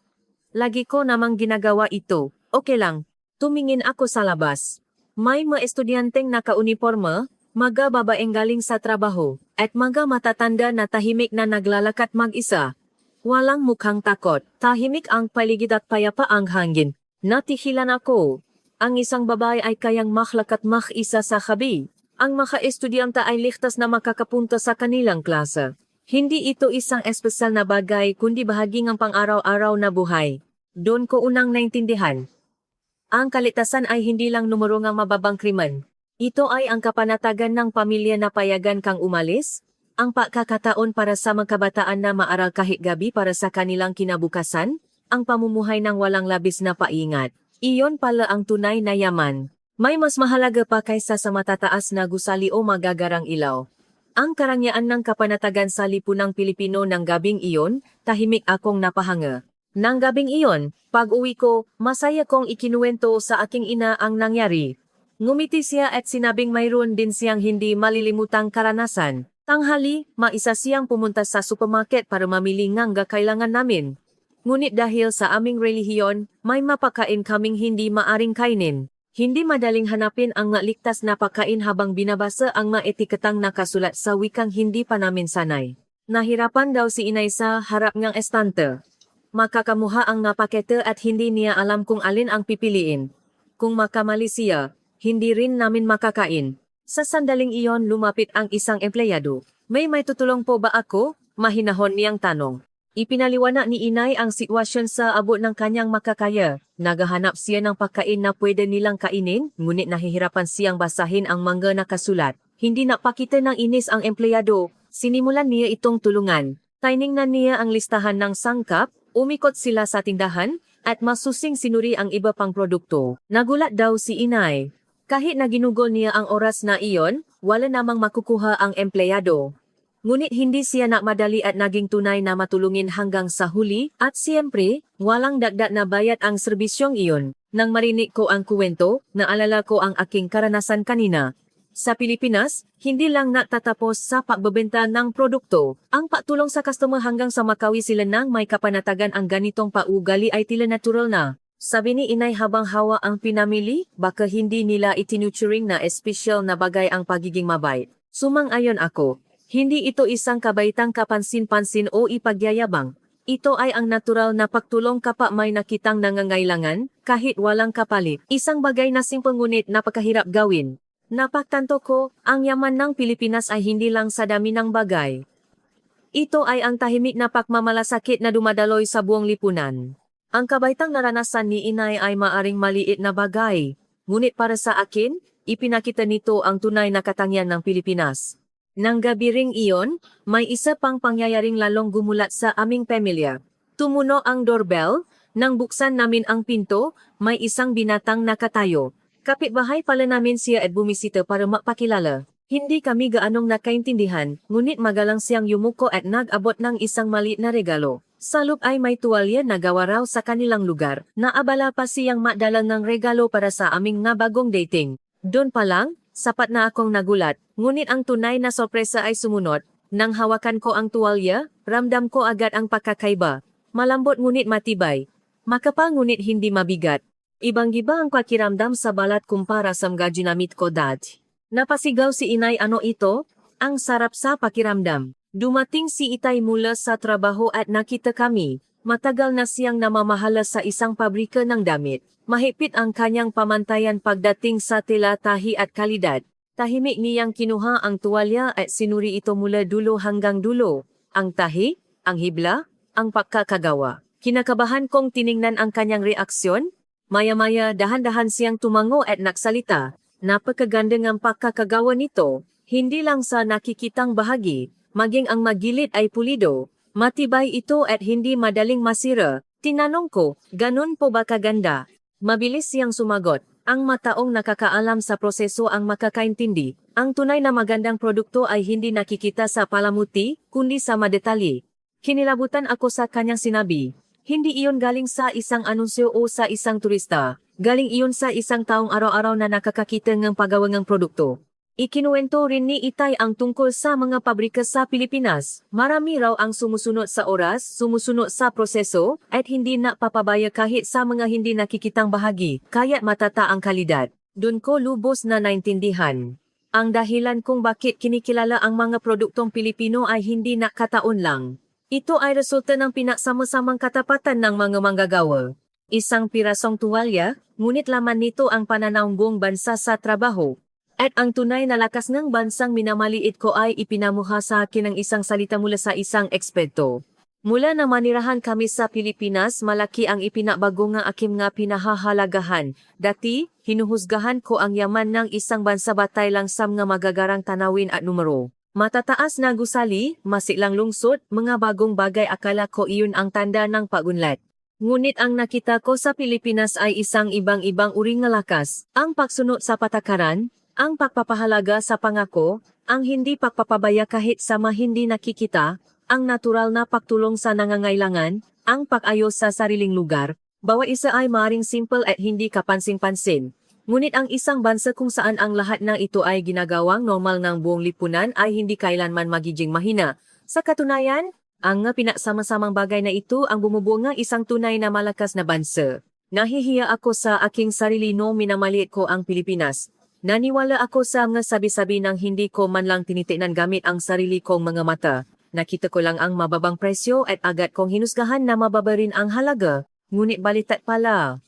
Lagi ko namang ginagawa ito. Okay lang. Tumingin ako sa labas. May mga estudyanteng naka-uniforma, mga babaeng galing sa trabaho, at mga matatanda na tahimik na naglalakat mag-isa. Walang mukhang takot. Tahimik ang paligid at payapa ang hangin. Natihilan ako. Ang isang babae ay kayang maklakat mag-isa sa kabi. Ang mga estudyanta ay ligtas na makakapunta sa kanilang klase. Hindi ito isang espesyal na bagay kundi bahagi ng pang-araw-araw na buhay. Doon ko unang naintindihan. Ang kaligtasan ay hindi lang numero ng mababang krimen. Ito ay ang kapanatagan ng pamilya na payagan kang umalis, ang pagkakataon para sa mga kabataan na maaral kahit gabi para sa kanilang kinabukasan, ang pamumuhay ng walang labis na paingat. Iyon pala ang tunay na yaman. May mas mahalaga pa kaysa sa matataas na gusali o magagarang ilaw. Ang karangyaan ng kapanatagan sa lipunang Pilipino ng gabing iyon, tahimik akong napahanga. Nang gabing iyon, pag-uwi ko, masaya kong ikinuwento sa aking ina ang nangyari. Ngumiti siya at sinabing mayroon din siyang hindi malilimutang karanasan. Tanghali, maisa siyang pumunta sa supermarket para mamili ng kailangan namin. Ngunit dahil sa aming relihiyon, may mapakain kaming hindi maaring kainin. Hindi madaling hanapin ang ligtas na pagkain habang binabasa ang mga etiketang nakasulat sa wikang hindi pa namin sanay. Nahirapan daw si inay sa harap ng estante. Makakamuha ang napakete at hindi niya alam kung alin ang pipiliin. Kung makamali siya, hindi rin namin makakain. Sa sandaling iyon lumapit ang isang empleyado. May tutulong po ba ako? Mahinahon niyang tanong. Ipinaliwanag ni inay ang sitwasyon sa abot ng kanyang makakaya. Naghahanap siya ng pagkain na pwede nilang kainin, ngunit nahihirapan siyang basahin ang mga nakasulat. Hindi napakita ng inis ang empleyado. Sinimulan niya itong tulungan. Tiningnan niya ang listahan ng sangkap, umikot sila sa tindahan, at masusing sinuri ang iba pang produkto. Nagulat daw si inay. Kahit na ginugol niya ang oras na iyon, wala namang makukuha ang empleyado. Ngunit hindi siya nakmadali at naging tunay na matulungin hanggang sa huli at siyempre, walang dagdag na bayad ang serbisyong iyon. Nang marinig ko ang kuwento, naalala ko ang aking karanasan kanina. Sa Pilipinas, hindi lang natatapos sa pagbebenta ng produkto. Ang patulong sa customer hanggang sa makawi sila ng may kapanatagan ang ganitong paugali ay tila natural na. Sabi ni inay habang hawa ang pinamili, baka hindi nila itinuturing na espesyal na bagay ang pagiging mabait. Sumang-ayon ako. Hindi ito isang kabaitang kapansin-pansin o ipagyayabang. Ito ay ang natural na pagtulong kapag may nakitang nangangailangan, kahit walang kapalit. Isang bagay na simple ngunit napakahirap gawin. Napagtanto ko, ang yaman ng Pilipinas ay hindi lang sa dami ng bagay. Ito ay ang tahimik na pagmamalasakit na dumadaloy sa buong lipunan. Ang kabaitang naranasan ni inay ay maaring maliit na bagay. Ngunit para sa akin, ipinakita nito ang tunay na katangian ng Pilipinas. Nang gabi ring iyon, may isa pang pangyayaring lalong gumulat sa aming pamilya. Tumuno ang doorbell, nang buksan namin ang pinto, may isang binatang nakatayo. Kapitbahay pala namin siya at bumisita para magpakilala. Hindi kami gaanong nakaintindihan, ngunit magalang siyang yumuko at nag-abot ng isang maliit na regalo. Sa loob ay may tuwalya na gawa raw sa kanilang lugar. Naabala pa siyang madala ng regalo para sa aming bagong dating. Doon pa lang, sapat na akong nagulat, ngunit ang tunay na sorpresa ay sumunod. Nang hawakan ko ang tuwalya, ramdam ko agad ang pagkakaiba. Malambot ngunit matibay. Makapal ngunit hindi mabigat. Ibang-iba ang pakiramdam sa balat kumpara sa mga ginamit ko dati. Napasigaw si inay, ano ito? Ang sarap sa pakiramdam. Dumating si itay mula sa trabaho at nakita kami. Matagal na siyang namamahala sa isang pabrika ng damit. Mahigpit ang kanyang pamantayan pagdating sa tela, tahi at kalidad. Tahimik niyang kinuha ang tuwalya at sinuri ito mula dulo hanggang dulo. Ang tahi, ang hibla, ang pagkakagawa. Kinakabahan kong tiningnan ang kanyang reaksyon. Maya-maya dahan-dahan siyang tumango at nagsalita. Napakaganda ng pagkakagawa nito. Hindi lang sa nakikitang bahagi, maging ang magilid ay pulido. Matibay ito at hindi madaling masira. Tinanong ko, ganun po ba kaganda? Mabilis siyang sumagot. Ang mataong nakakaalam sa proseso ang makakaintindi. Ang tunay na magandang produkto ay hindi nakikita sa palamuti, kundi sa madetalye. Kinilabutan ako sa kanyang sinabi. Hindi iyon galing sa isang anunsyo o sa isang turista. Galing iyon sa isang taong araw-araw na nakakakita ng paggawa ng produkto. Ikinuwento rin ni Itay ang tungkol sa mga pabrika sa Pilipinas. Marami raw ang sumusunod sa oras, sumusunod sa proseso, at hindi na papabaya kahit sa mga hindi nakikitang bahagi, kaya't matata ang kalidad. Doon ko lubos na naintindihan. Ang dahilan kung bakit kinikilala ang mga produktong Pilipino ay hindi nakataon lang. Ito ay resulta ng pinagsama-samang katapatan ng mga manggagawa. Isang pirasong tuwalya, ngunit laman nito ang pananaw buong bansa sa trabaho. At ang tunay na lakas ng bansang minamaliit ko ay ipinamuha sa akin ng isang salita mula sa isang eksperto. Mula na manirahan kami sa Pilipinas, malaki ang ipinabago nga akim nga pinahahalagahan. Dati, hinuhusgahan ko ang yaman ng isang bansa batay lang sa mga magagarang tanawin at numero. Matataas na gusali, masilang lungsod, mga bagong bagay akala ko iyon ang tanda ng pagunlad. Ngunit ang nakita ko sa Pilipinas ay isang ibang-ibang uri ng lakas, ang pagsunod sa patakaran, ang pagpapahalaga sa pangako, ang hindi pagpapabaya kahit sa hindi nakikita, ang natural na pagtulong sa nangangailangan, ang pag-ayos sa sariling lugar, bawat isa ay maring simple at hindi kapansing-pansin. Ngunit ang isang bansa kung saan ang lahat ng ito ay ginagawang normal ng buong lipunan ay hindi kailanman magiging mahina. Sa katunayan, ang pinagsama-samang bagay na ito ang bumubuo ng isang tunay na malakas na bansa. Nahihiya ako sa aking sarili no minamaliit ko ang Pilipinas. Naniwala ako sa mga sabi-sabi ng hindi ko man lang tinitinan gamit ang sarili kong mga mata. Nakita ko lang ang mababang presyo at agad kong hinusgahan na mababa rin ang halaga. Ngunit balitat pala.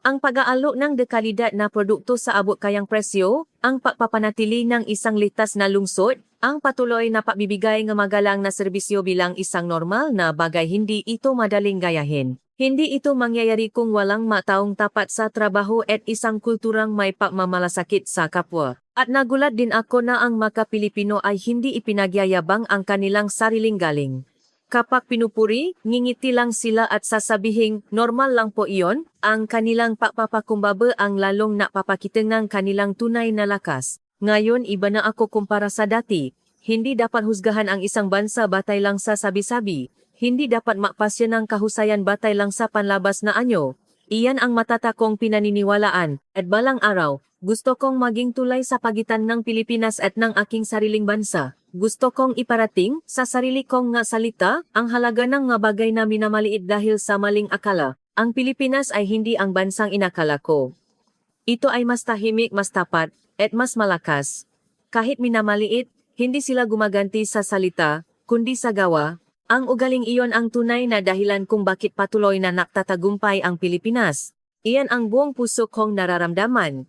Ang pag-aalok ng dekalidad na produkto sa abot kayang presyo, ang pagpapanatili ng isang litas na lungsod, ang patuloy na pagbibigay ng magalang na serbisyo bilang isang normal na bagay hindi ito madaling gayahin. Hindi ito mangyayari kung walang mataong tapat sa trabaho at isang kulturang may pagmamalasakit sa kapwa. At nagulat din ako na ang mga Pilipino ay hindi ipinagyayabang ang kanilang sariling galing. Kapag pinupuri, ngingiti lang sila at sasabihing normal lang po iyon, ang kanilang pagpapakumbaba ang lalong napapakita ng kanilang tunay na lakas. Ngayon iba na ako kumpara sa dati. Hindi dapat husgahan ang isang bansa batay lang sa sabi-sabi. Hindi dapat makpasya ng kahusayan batay lang sa panlabas na anyo. Iyan ang matatakong pinaniniwalaan, at balang araw, gusto kong maging tulay sa pagitan ng Pilipinas at ng aking sariling bansa. Gusto kong iparating, sa sarili kong nga salita, ang halaga ng nga bagay na minamaliit dahil sa maling akala. Ang Pilipinas ay hindi ang bansang inakala ko. Ito ay mas tahimik, mas tapat, at mas malakas. Kahit minamaliit, hindi sila gumaganti sa salita, kundi sa gawa. Ang ugaling iyon ang tunay na dahilan kung bakit patuloy na naktatagumpay ang Pilipinas. Iyan ang buong puso kong nararamdaman.